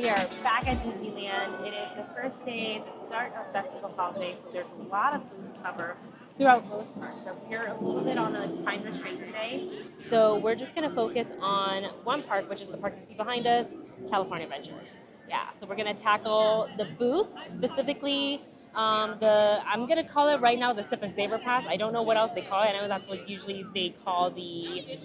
We are back at Disneyland. It is the first day, the start of Festival Holiday, so there's a lot of food to cover throughout both parks. But we're a little bit on a time restraint today. So we're just going to focus on one park, which is the park you see behind us, California Adventure. Yeah, so we're going to tackle the booths, specifically I'm gonna call it right now the Sip and Savor Pass. I don't know what else they call it. I know that's what usually they call the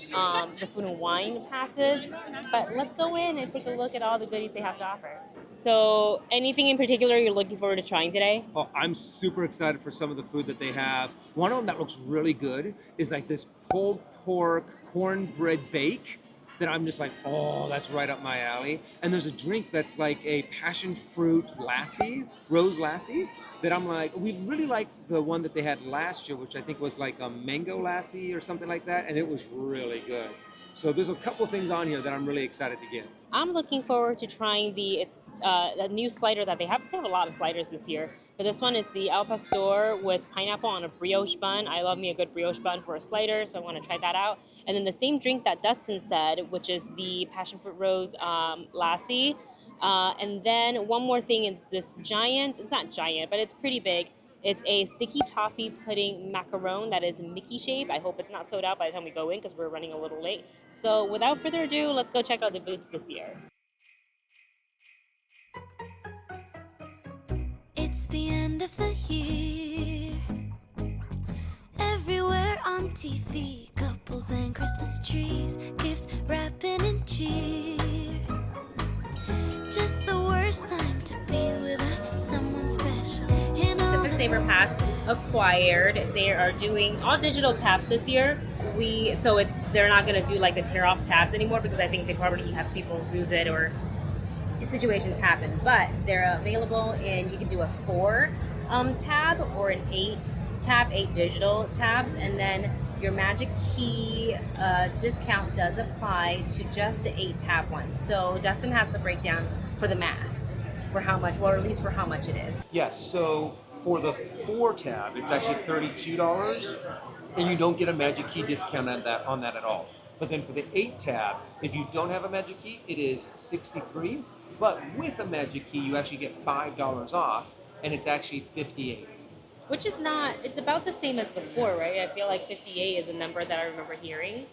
food and wine passes. But let's go in and take a look at all the goodies they have to offer. So, anything in particular you're looking forward to trying today? Oh, I'm super excited for some of the food that they have. One of them that looks really good is like this pulled pork cornbread bake that I'm just like, oh, that's right up my alley. And there's a drink that's like a passion fruit lassi, rose lassi, that I'm like, we really liked the one that they had last year, which I think was like a mango lassi or something like that, and it was really good. So there's a couple things on here that I'm really excited to get. I'm looking forward to trying a new slider that they have. They have a lot of sliders this year, but this one is the al pastor with pineapple on a brioche bun. I love me a good brioche bun for a slider, so I want to try that out. And then the same drink that Dustin said, which is the passion fruit rose lassi. And then one more thing, it's this giant, it's not giant, but it's pretty big. It's a sticky toffee pudding macaron that is Mickey shape. I hope it's not sold out by the time we go in because we're running a little late. So without further ado, let's go check out the booths this year. It's the end of the year. Everywhere on TV, couples and Christmas trees, gift wrapping and cheer. Just the worst time to be with someone special. Sip and Savor Pass acquired. They are doing all digital tabs this year. They're not gonna do like the tear off tabs anymore because I think they probably have people lose it or situations happen. But they're available and you can do a 4 tab or an 8 tab, 8 digital tabs, and then your Magic Key discount does apply to just the 8 tab one. So Dustin has the breakdown for the math for how much, or at least for how much it is. Yes, so for the 4 tab, it's actually $32, and you don't get a Magic Key discount on that at all. But then for the 8 tab, if you don't have a Magic Key, it is $63. But with a Magic Key, you actually get $5 off, and it's actually $58. Which is not, it's about the same as before, right? I feel like 58 is a number that I remember hearing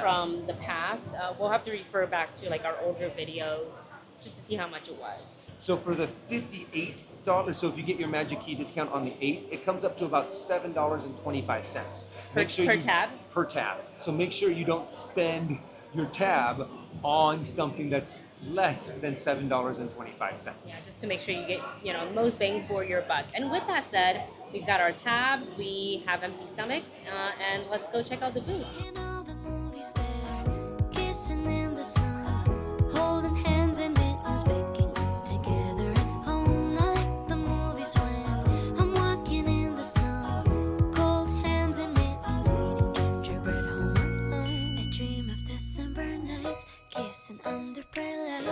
from the past. We'll have to refer back to like our older videos just to see how much it was. So for the $58, so if you get your Magic Key discount on the 8, it comes up to about $7.25. Per tab? Per tab. So make sure you don't spend your tab on something that's less than $7.25. Yeah, just to make sure you get, the most bang for your buck. And with that said, we've got our tabs, we have empty stomachs, and let's go check out the booths.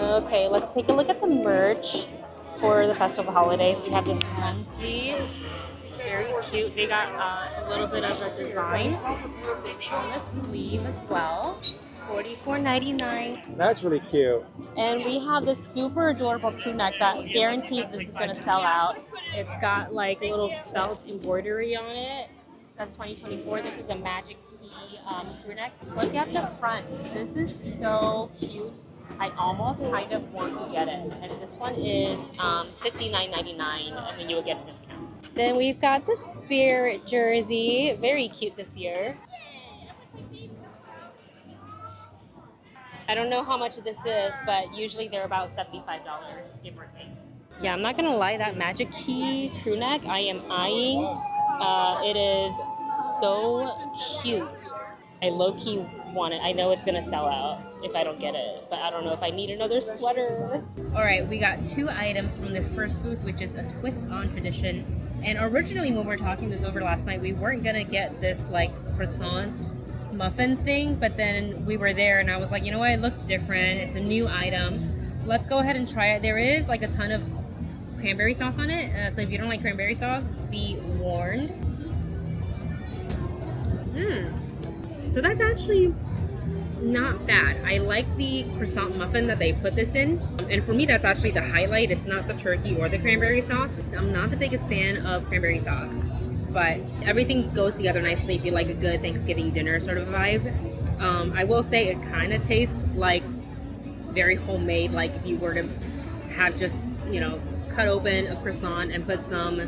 Okay, let's take a look at the merch for the festival holidays. We have this long sleeve. It's very cute. They got a little bit of a design on the sleeve as well. $44.99. That's really cute. And we have this super adorable crew neck that guaranteed this is going to sell out. It's got like a little felt embroidery on it. It says 2024. This is a Magic Key crew neck. Look at the front. This is so cute. I almost kind of want to get it. And this one is $59.99, and then you will get a discount. Then we've got the Spirit jersey. Very cute this year. I don't know how much this is, but usually they're about $75, give or take. Yeah, I'm not gonna lie, that Magic Key crew neck I am eyeing. It is so cute. I low-key want it. I know it's gonna sell out if I don't get it, but I don't know if I need another sweater. All right, we got 2 items from the first booth, which is a twist on tradition. And originally when we were talking this over last night, we weren't gonna get this like croissant muffin thing, but then we were there and I was like, you know what, it looks different. It's a new item. Let's go ahead and try it. There is like a ton of cranberry sauce on it, so if you don't like cranberry sauce, be warned. So that's actually not bad. I like the croissant muffin that they put this in. And for me, that's actually the highlight. It's not the turkey or the cranberry sauce. I'm not the biggest fan of cranberry sauce, but everything goes together nicely if you like a good Thanksgiving dinner sort of vibe. I will say it kind of tastes like very homemade, like if you were to have just, you know, cut open a croissant and put some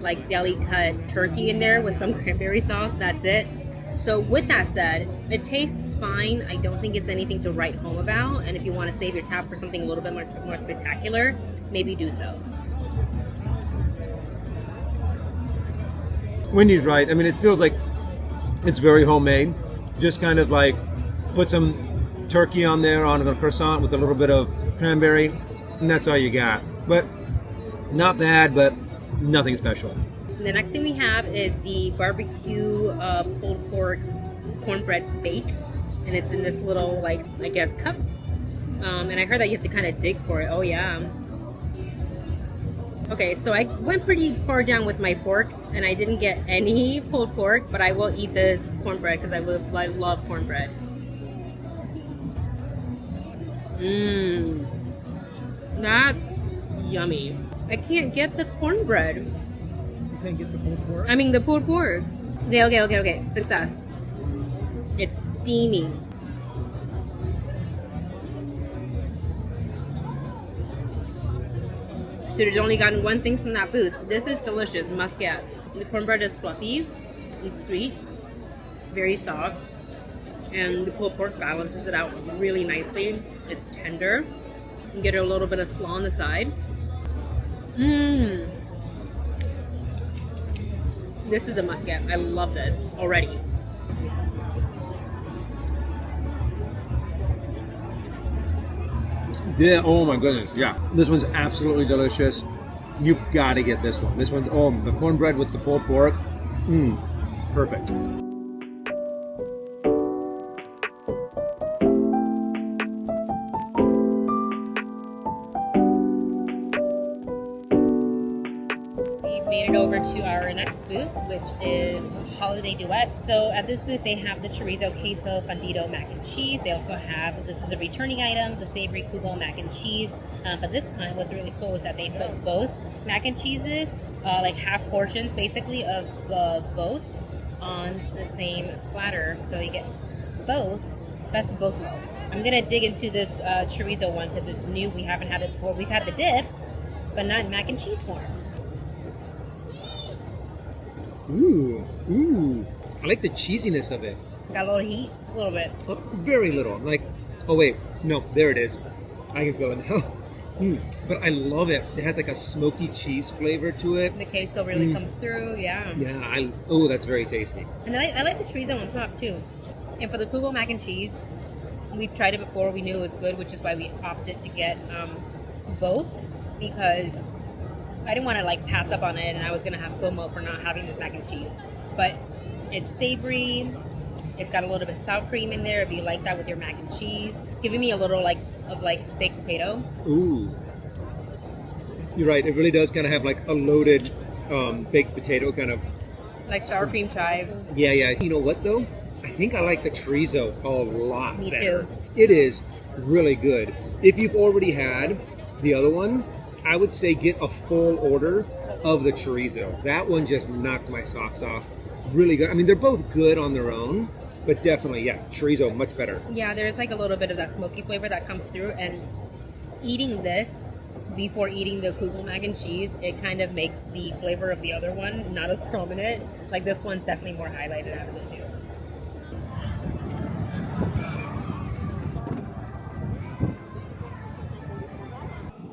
like deli cut turkey in there with some cranberry sauce, that's it. So with that said, it tastes fine. I don't think it's anything to write home about. And if you want to save your tab for something a little bit more spectacular, maybe do so. Wendy's right. I mean, it feels like it's very homemade. Just kind of like put some turkey on there on the croissant with a little bit of cranberry, and that's all you got. But not bad, but nothing special. The next thing we have is the barbecue pulled pork cornbread bake, and it's in this little, like, I guess, cup. And I heard that you have to kind of dig for it. Oh yeah. Okay, so I went pretty far down with my fork, and I didn't get any pulled pork, but I will eat this cornbread because I love cornbread. Mmm, that's yummy. I can't get the cornbread. Can't get the pulled pork? I mean the pulled pork. Okay. Success. It's steamy. Should have only gotten one thing from that booth. This is delicious, must get. The cornbread is fluffy, it's sweet, very soft, and the pulled pork balances it out really nicely. It's tender. You can get a little bit of slaw on the side. Mmm. This is a must get. I love this already. Yeah, oh my goodness, yeah. This one's absolutely delicious. You've got to get this one. This one, oh, the cornbread with the pulled pork. Mmm, perfect. Over to our next booth, which is Holiday Duets. So at this booth, they have the Chorizo, Queso, Fundido mac and cheese. They also have, this is a returning item, the savory Kubo mac and cheese. But this time, what's really cool is that they put both mac and cheeses, like half portions basically of both on the same platter. So you get both, best of both worlds. I'm gonna dig into this chorizo one because it's new. We haven't had it before. We've had the dip, but not in mac and cheese form. Ooh. I like the cheesiness of it. Got a little heat, a little bit. Very little. Like, oh wait, no, there it is. I can feel it now. But I love it. It has like a smoky cheese flavor to it. The queso really comes through, yeah. Yeah, oh, that's very tasty. And I like the chorizo on top too. And for the Kubo mac and cheese, we've tried it before. We knew it was good, which is why we opted to get both, because I didn't want to like pass up on it, and I was gonna have FOMO for not having this mac and cheese. But it's savory. It's got a little bit of sour cream in there if you like that with your mac and cheese. It's giving me a little of baked potato. Ooh. You're right. It really does kind of have like a loaded baked potato kind of. Like sour cream chives. Yeah. You know what though? I think I like the chorizo a lot Me better. too. It is really good. If you've already had the other one, I would say get a full order of the chorizo. That one just knocked my socks off. Really good. I mean, they're both good on their own, but definitely, yeah, chorizo much better. Yeah, there's like a little bit of that smoky flavor that comes through, and eating this before eating the Kubo mac and cheese, it kind of makes the flavor of the other one not as prominent. Like this one's definitely more highlighted out of the two.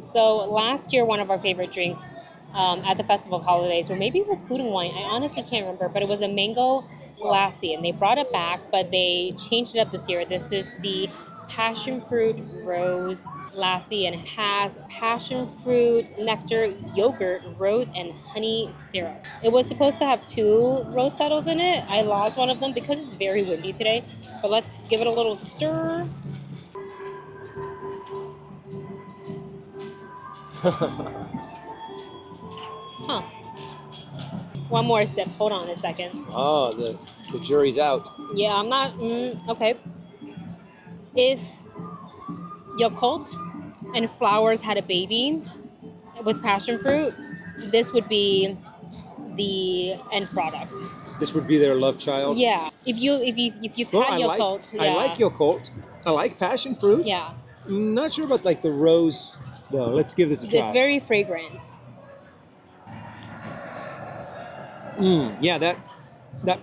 So last year, one of our favorite drinks at the Festival of Holidays, or maybe it was Food and Wine, I honestly can't remember, but it was a mango Lassi, and they brought it back, but they changed it up this year. This is the passion fruit rose Lassi, and it has passion fruit, nectar, yogurt, rose, and honey syrup. It was supposed to have 2 rose petals in it. I lost one of them because it's very windy today, but let's give it a little stir. Huh. One more sip. Hold on a second. Oh, the jury's out. Yeah, I'm not... okay. If Yakult and Flowers had a baby with passion fruit, this would be the end product. This would be their love child. Yeah. If you've Well, had Yakult, I like Yakult. I like passion fruit. Yeah. I'm not sure about like the rose though. Let's give this a try. It's very fragrant. Yeah, that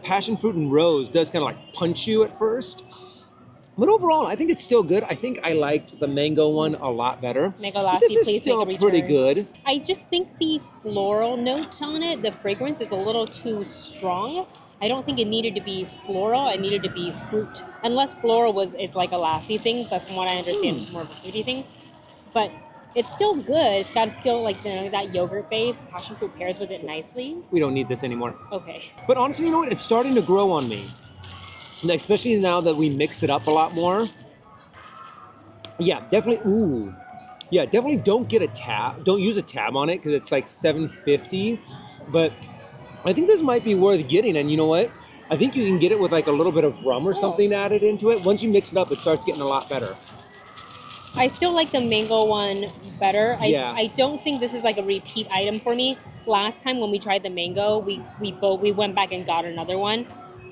passion fruit and rose does kind of like punch you at first. But overall, I think it's still good. I think I liked the mango one a lot better. Mango Lassi, this is please still make a pretty return. good. I just think the floral note on it, the fragrance, is a little too strong. I don't think it needed to be floral. It needed to be fruit. Unless floral it's like a Lassi thing, but from what I understand, it's more of a fruity thing. But it's still good. It's got still like that yogurt base. Passion fruit pairs with it nicely. We don't need this anymore. Okay. But honestly, you know what? It's starting to grow on me. Especially now that we mix it up a lot more. Yeah, definitely. Ooh. Yeah, definitely don't get a tab. Don't use a tab on it because it's like $7.50. But I think this might be worth getting. And you know what? I think you can get it with like a little bit of rum or something added into it. Once you mix it up, it starts getting a lot better. I still like the mango one better. Yeah. I don't think this is like a repeat item for me. Last time when we tried the mango, we went back and got another one.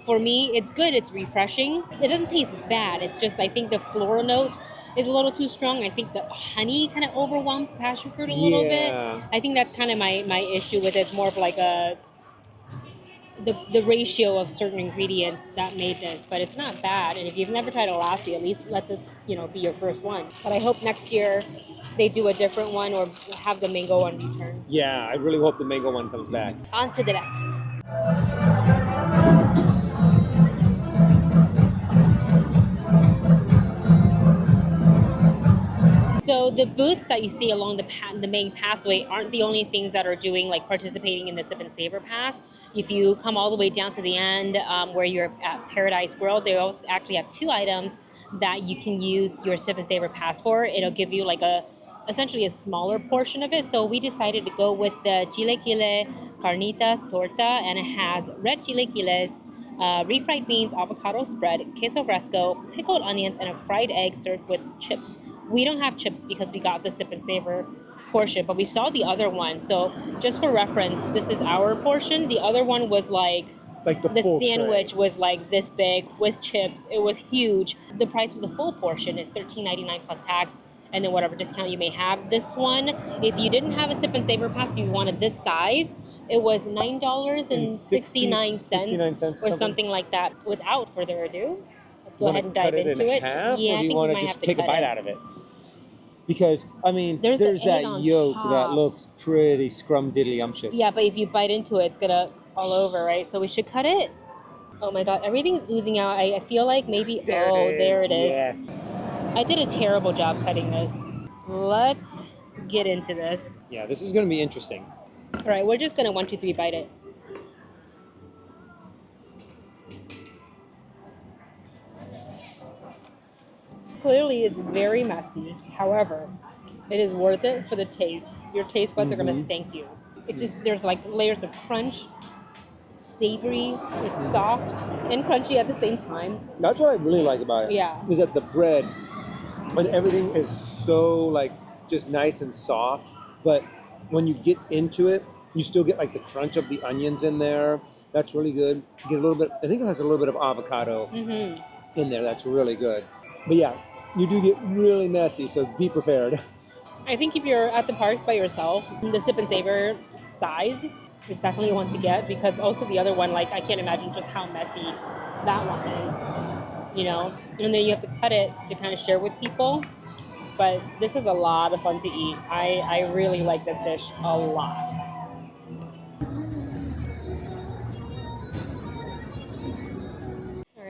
For me, it's good. It's refreshing. It doesn't taste bad. It's just I think the floral note is a little too strong. I think the honey kind of overwhelms the passion fruit a little bit. I think that's kind of my issue with it. It's more of like the ratio of certain ingredients that made this, but it's not bad. And if you've never tried a Lassi, at least let this be your first one. But I hope next year they do a different one or have the mango one return. Yeah, I really hope the mango one comes back. On to the next. So the booths that you see along the main pathway aren't the only things that are doing like participating in the Sip and Savor Pass. If you come all the way down to the end where you're at Paradise Grill, they also actually have 2 items that you can use your Sip and Savor Pass for. It'll give you like essentially a smaller portion of it. So we decided to go with the Chilaquiles Carnitas Torta, and it has red chilaquiles, refried beans, avocado spread, queso fresco, pickled onions, and a fried egg served with chips. We don't have chips because we got the Sip and Savor portion, but we saw the other one. So just for reference, this is our portion. The other one was like the full sandwich tray. was like this big with chips. It was huge. The price for the full portion is $13.99 plus tax, and then whatever discount you may have. This one, if you didn't have a Sip and Savor pass, you wanted this size, it was $9.69 or something like that. Without further ado, let's go ahead and dive into it. Yeah, I think you we want might to have just to take a cut bite it. out of it? Because, I mean, there's the egg that on yolk top. that looks pretty scrumdiddlyumptious. Yeah, but if you bite into it, it's gonna all over, right? So we should cut it. Oh my god, everything's oozing out. I feel like maybe, there it is. Yes. I did a terrible job cutting this. Let's get into this. Yeah, this is going to be interesting. All right, we're just gonna 1, 2, 3 bite it. Clearly, it's very messy. However, it is worth it for the taste. Your taste buds are gonna thank you. It just there's like layers of crunch. It's savory. It's soft and crunchy at the same time. That's what I really like about it. Yeah. Is that the bread and everything is so like just nice and soft, but when you get into it, you still get like the crunch of the onions in there. That's really good. You get a little bit. I think it has a little bit of avocado in there. That's really good. But yeah, you do get really messy, so be prepared. I think if you're at the parks by yourself, the Sip and Savor size is definitely one to get, because also the other one, like I can't imagine just how messy that one is, and then you have to cut it to kind of share with people. But this is a lot of fun to eat. I really like this dish a lot.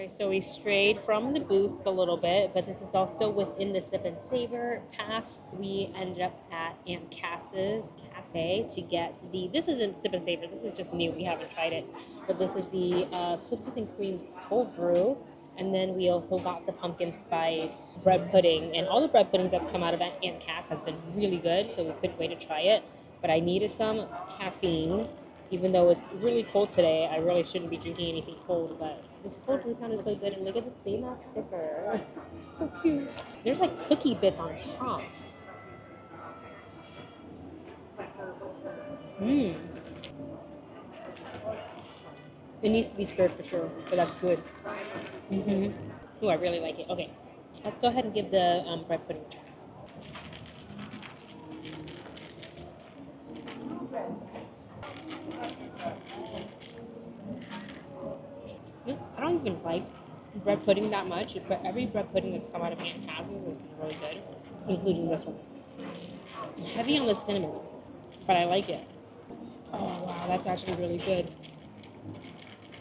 So we strayed from the booths a little bit, but this is all still within the Sip and Savor Pass. We ended up at Aunt Cass's Cafe to get this isn't Sip and Savor, this is just new, we haven't tried it. But this is the cookies and cream cold brew. And then we also got the pumpkin spice bread pudding. And all the bread puddings that's come out of Aunt Cass has been really good, so we couldn't wait to try it. But I needed some caffeine. Even though it's really cold today, I really shouldn't be drinking anything cold, but this cold brew sound is so good. And look at this Baymax sticker. So cute. There's like cookie bits on top. Mmm. It needs to be stirred for sure, but that's good. Oh, I really like it. Okay, let's go ahead and give the bread pudding a try. Yeah, I don't even like bread pudding that much, but every bread pudding that's come out of Aunt Taz's has been really good, including this one. Heavy on the cinnamon, but I like it. Oh wow, that's actually really good.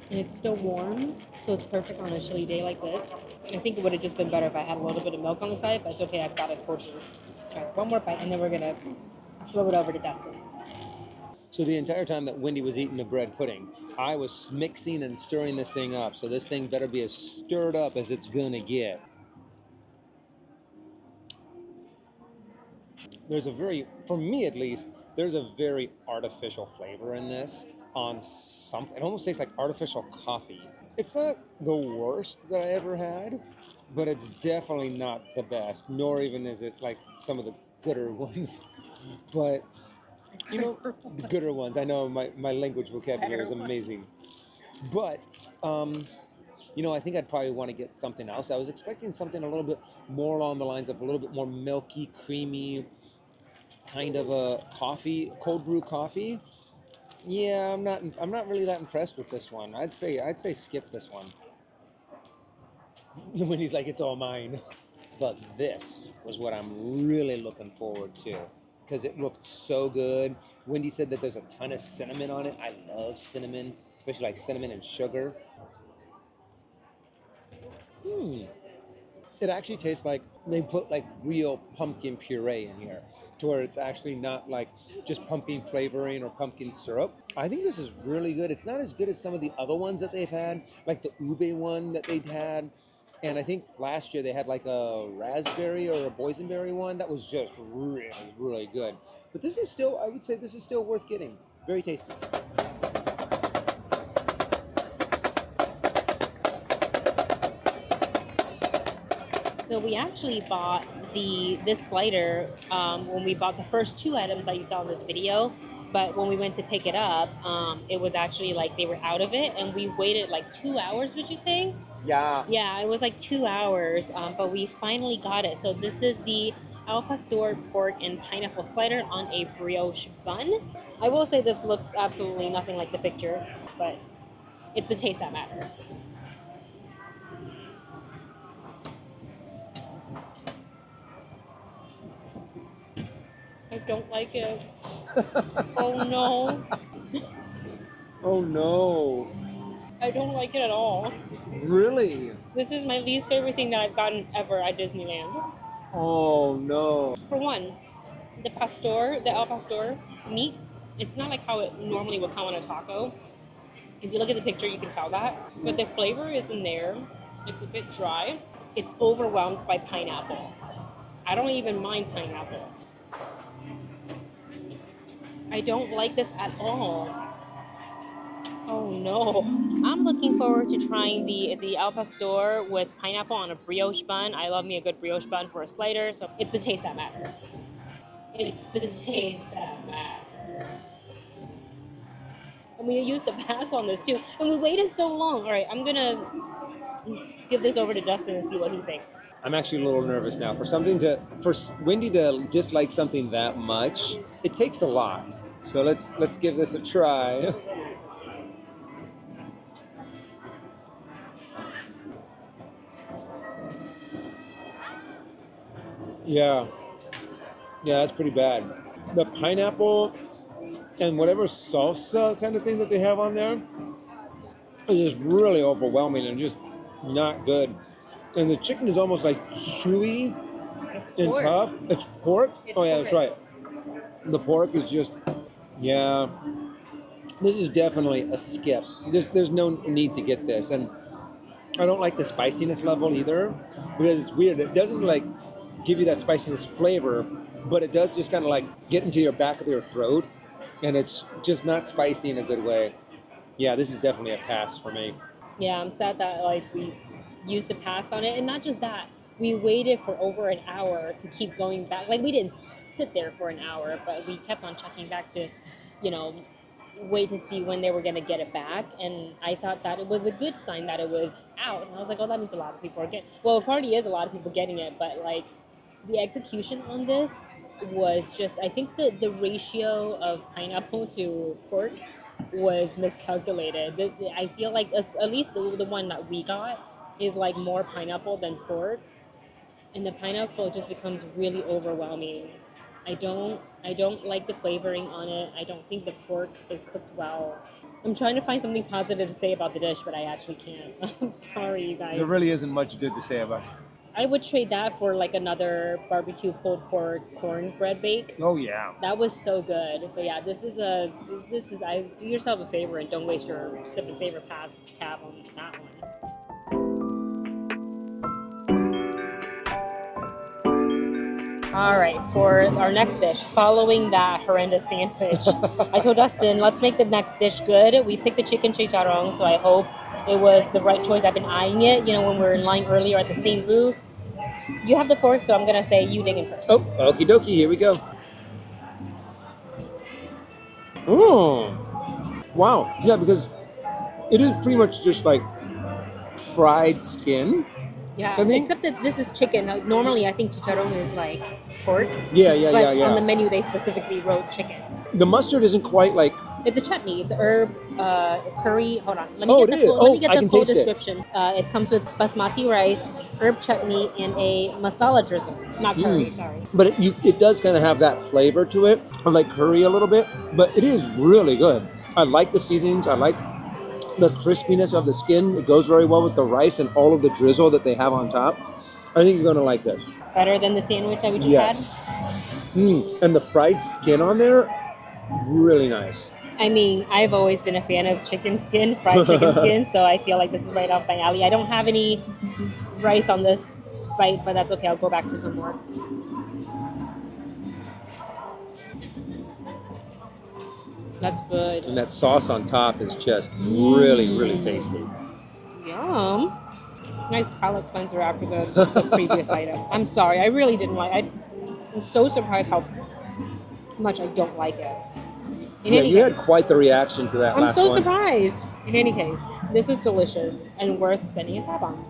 And it's still warm, so it's perfect on a chilly day like this. I think it would have just been better if I had a little bit of milk on the side, but it's okay, I've got it cold brew. Try one more bite, and then we're gonna throw it over to Dustin. So the entire time that Wendy was eating the bread pudding, I was mixing and stirring this thing up. So this thing better be as stirred up as it's gonna get. There's a very, for me at least, there's a very artificial flavor in this. On some, it almost tastes like artificial coffee. It's not the worst that I ever had, but it's definitely not the best, nor even is it like some of the gooder ones. But you know, the gooder ones. I know my language vocabulary is amazing. But you know, I think I'd probably want to get something else. I was expecting something a little bit more along the lines of a little bit more milky, creamy, kind of a coffee, cold brew coffee. Yeah, I'm not really that impressed with this one. I'd say skip this one. When he's like, it's all mine. But this was what I'm really looking forward to because it looked so good. Wendy said that there's a ton of cinnamon on it. I love cinnamon, especially like cinnamon and sugar. It actually tastes like they put like real pumpkin puree in here, to where it's actually not like just pumpkin flavoring or pumpkin syrup. I think this is really good. It's not as good as some of the other ones that they've had, like the ube one that they'd had. And I think last year they had like a raspberry or a boysenberry one that was just really, really good. But this is still, I would say this is still worth getting. Very tasty. So we actually bought this slider when we bought the first two items that you saw in this video. But when we went to pick it up, it was actually like they were out of it, and we waited like 2 hours. Would you say? Yeah. Yeah, it was like 2 hours, but we finally got it. So this is the al pastor pork and pineapple slider on a brioche bun. I will say this looks absolutely nothing like the picture, but it's the taste that matters. I don't like it. Oh no. Oh no. I don't like it at all. Really? This is my least favorite thing that I've gotten ever at Disneyland. Oh no. For one, the al pastor meat, it's not like how it normally would come on a taco. If you look at the picture, you can tell that. But the flavor isn't there. It's a bit dry. It's overwhelmed by pineapple. I don't even mind pineapple. I don't like this at all. Oh no. I'm looking forward to trying the al pastor with pineapple on a brioche bun. I love me a good brioche bun for a slider, so it's the taste that matters. It's the taste that matters. And we used the pass on this too, and we waited so long. All right, I'm gonna give this over to Dustin and see what he thinks. I'm actually a little nervous now. For Wendy to dislike something that much, it takes a lot. So let's give this a try. Yeah, that's pretty bad. The pineapple and whatever salsa kind of thing that they have on there is just really overwhelming and just not good. And the chicken is almost like chewy and tough. It's pork? Oh yeah, that's right. The pork is just, yeah. This is definitely a skip. There's no need to get this. And I don't like the spiciness level either, because it's weird. It doesn't like give you that spiciness flavor, but it does just kind of like get into your back of your throat and it's just not spicy in a good way. Yeah, this is definitely a pass for me. Yeah, I'm sad that like we used to pass on it, and not just that, we waited for over an hour to keep going back. Like we didn't sit there for an hour, but we kept on checking back to, you know, wait to see when they were gonna get it back. And I thought that it was a good sign that it was out. And I was like, oh, that means a lot of people are getting. Well, it already is a lot of people getting it, but like the execution on this was just. I think the ratio of pineapple to pork was miscalculated. I feel like at least the one that we got is like more pineapple than pork, and the pineapple just becomes really overwhelming. I don't like the flavoring on it. I don't think the pork is cooked well. I'm trying to find something positive to say about the dish, but I actually can't. I'm sorry, you guys. There really isn't much good to say about it. I would trade that for like another barbecue pulled pork cornbread bake. Oh yeah. That was so good. But yeah, this is I do yourself a favor and don't waste your Sip and Savor pass tab on that one. All right, for our next dish, following that horrendous sandwich, I told Dustin, let's make the next dish good. We picked the chicken chicharron, so I hope it was the right choice. I've been eyeing it, when we were in line earlier at the same booth. You have the fork, so I'm going to say you dig in first. Oh, okie dokie, here we go. Oh, wow. Yeah, because it is pretty much just like fried skin. Yeah, except that this is chicken. Normally, I think chicharron is like pork. Yeah. But on the menu, they specifically wrote chicken. The mustard isn't quite like... It's a chutney. It's herb, curry. Hold on. Let me get the full description. It comes with basmati rice, herb chutney, and a masala drizzle. Not curry, sorry. But it does kind of have that flavor to it. I like curry a little bit, but it is really good. I like the seasonings. I like the crispiness of the skin. It goes very well with the rice and all of the drizzle that they have on top. I think you're going to like this. Better than the sandwich that we just had? And the fried skin on there, really nice. I mean, I've always been a fan of chicken skin, fried chicken skin, so I feel like this is right off my alley. I don't have any rice on this bite, but that's okay. I'll go back for some more. That's good. And that sauce on top is just really, really tasty. Yum. Nice palate cleanser after the previous item. I'm sorry, I really didn't like it. I'm so surprised how much I don't like it. You had quite the reaction to that last one. I'm so surprised. In any case, this is delicious and worth spending a tab on.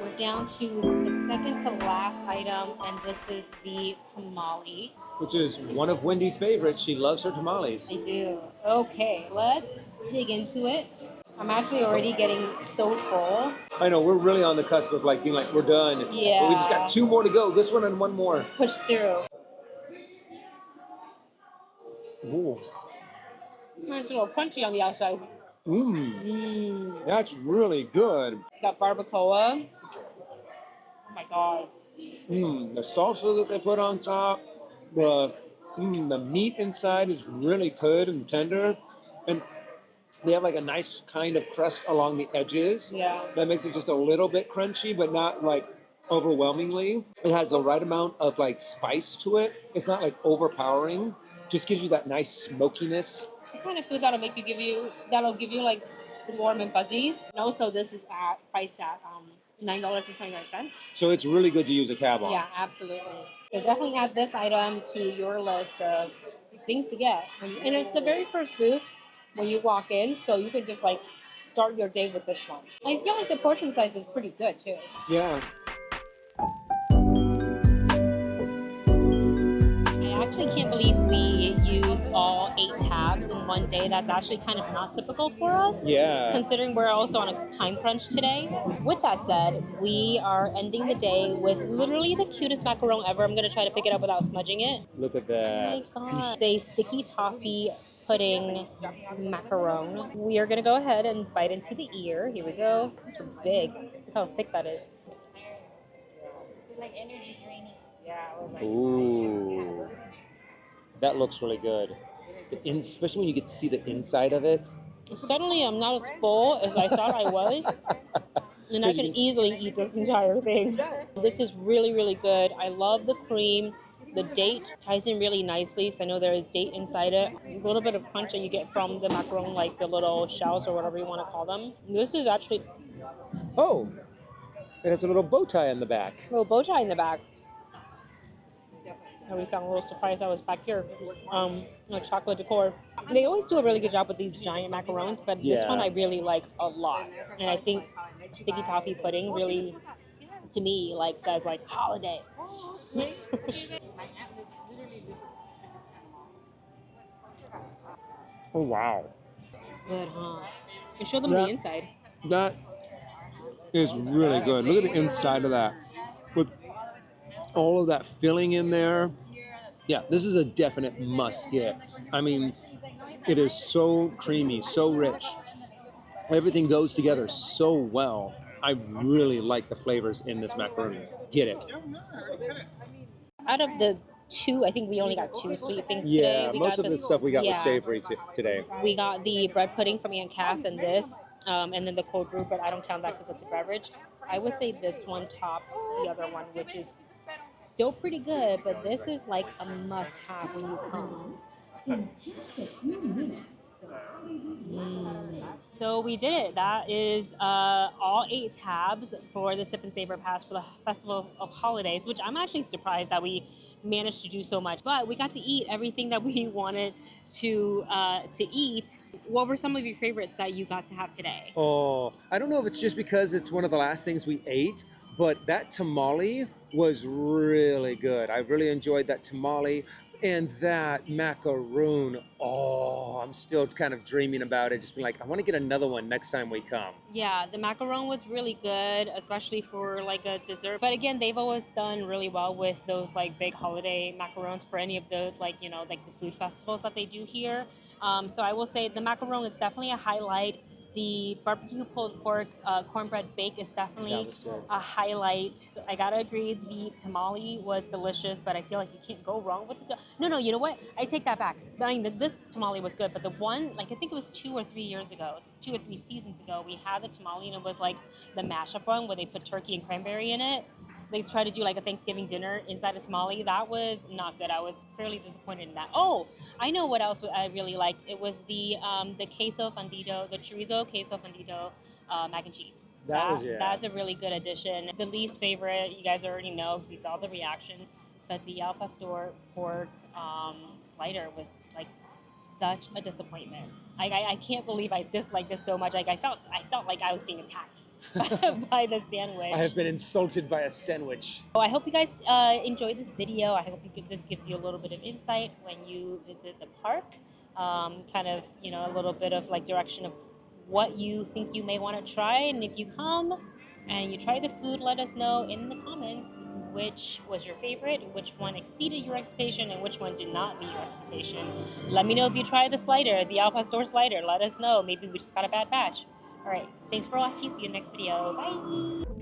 We're down to the second to last item, and this is the tamale. Which is one of Wendy's favorites. She loves her tamales. I do. Okay, let's dig into it. I'm actually already getting so full. I know, we're really on the cusp of being like, we're done. Yeah. But we just got 2 more to go. This one and 1 more. Push through. Ooh. It's a little crunchy on the outside. That's really good. It's got barbacoa. Oh my god. The salsa that they put on top. The meat inside is really good and tender. And they have like a nice kind of crust along the edges. Yeah. That makes it just a little bit crunchy, but not like overwhelmingly. It has the right amount of like spice to it. It's not like overpowering. Just gives you that nice smokiness. It's the kind of food that'll give you like warm and fuzzies. And also this is priced at $9.29. So it's really good to use a tab on. Yeah, absolutely. So definitely add this item to your list of things to get. And it's the very first booth when you walk in, so you can just like start your day with this one. I feel like the portion size is pretty good too. Yeah. I actually can't believe we used all 8 tabs in one day. That's actually kind of not typical for us. Yeah. Considering we're also on a time crunch today. With that said, we are ending the day with literally the cutest macaron ever. I'm going to try to pick it up without smudging it. Look at that. Oh my god. It's a sticky toffee pudding macaron. We are going to go ahead and bite into the ear. Here we go. These are big. Look how thick that is. It's like energy draining. Yeah. Ooh. That looks really good. Especially when you get to see the inside of it. Suddenly I'm not as full as I thought I was. And I can easily eat this entire thing. This is really, really good. I love the cream. The date ties in really nicely because I know there is date inside it. A little bit of crunch that you get from the macaron, like the little shells or whatever you want to call them. This is actually Oh, it has a little bow tie in the back. a little bow tie in the back. And we found a little surprise that was back here. Chocolate decor. They always do a really good job with these giant macarons, but this one I really like a lot. And I think sticky toffee pudding really, to me, like says like holiday. Oh, wow. It's good, huh? And show them the inside. That is really good. Look at the inside of that. With all of that filling in there. Yeah, this is a definite must get. I mean, it is so creamy, so rich. Everything goes together so well. I really like the flavors in this macaroni. Get it. Out of the two, I think we only got two sweet things today. Yeah, most of the stuff we got was savory today. We got the bread pudding from Aunt Cass and this, and then the cold brew, but I don't count that because it's a beverage. I would say this one tops the other one, which is still pretty good, but this is like a must-have when you come. So we did it. That is all 8 tabs for the Sip and Savor Pass for the Festival of Holidays, which I'm actually surprised that we managed to do so much. But we got to eat everything that we wanted to eat. What were some of your favorites that you got to have today? Oh, I don't know if it's just because it's one of the last things we ate, but that tamale was really good. I really enjoyed that tamale. And that macaroon, oh, I'm still kind of dreaming about it. Just being like, I want to get another one next time we come. Yeah, the macaron was really good, especially for like a dessert. But again, they've always done really well with those like big holiday macarons for any of the like the food festivals that they do here. So I will say the macaron is definitely a highlight. The barbecue pulled pork cornbread bake is definitely a highlight. I gotta agree, the tamale was delicious, but I feel like you can't go wrong with the No, you know what? I take that back. I mean, this tamale was good, but the one, like I think it was 2 or 3 years ago, 2 or 3 seasons ago, we had the tamale and it was like the mashup one where they put turkey and cranberry in it. They tried to do like a Thanksgiving dinner inside a tamale. That was not good. I was fairly disappointed in that. Oh, I know what else I really liked. It was the queso fundido, the chorizo queso fundido mac and cheese. That's a really good addition. The least favorite, you guys already know because you saw the reaction, but the al pastor pork slider was like such a disappointment. I can't believe I disliked this so much. Like I felt like I was being attacked by the sandwich. I have been insulted by a sandwich. I hope you guys enjoyed this video. I hope this gives you a little bit of insight when you visit the park. Kind of, a little bit of like direction of what you think you may want to try. And if you come and you try the food, let us know in the comments which was your favorite, which one exceeded your expectation, and which one did not meet your expectation. Let me know if you tried the slider, the al pastor slider. Let us know. Maybe we just got a bad batch. All right. Thanks for watching. See you in the next video. Bye.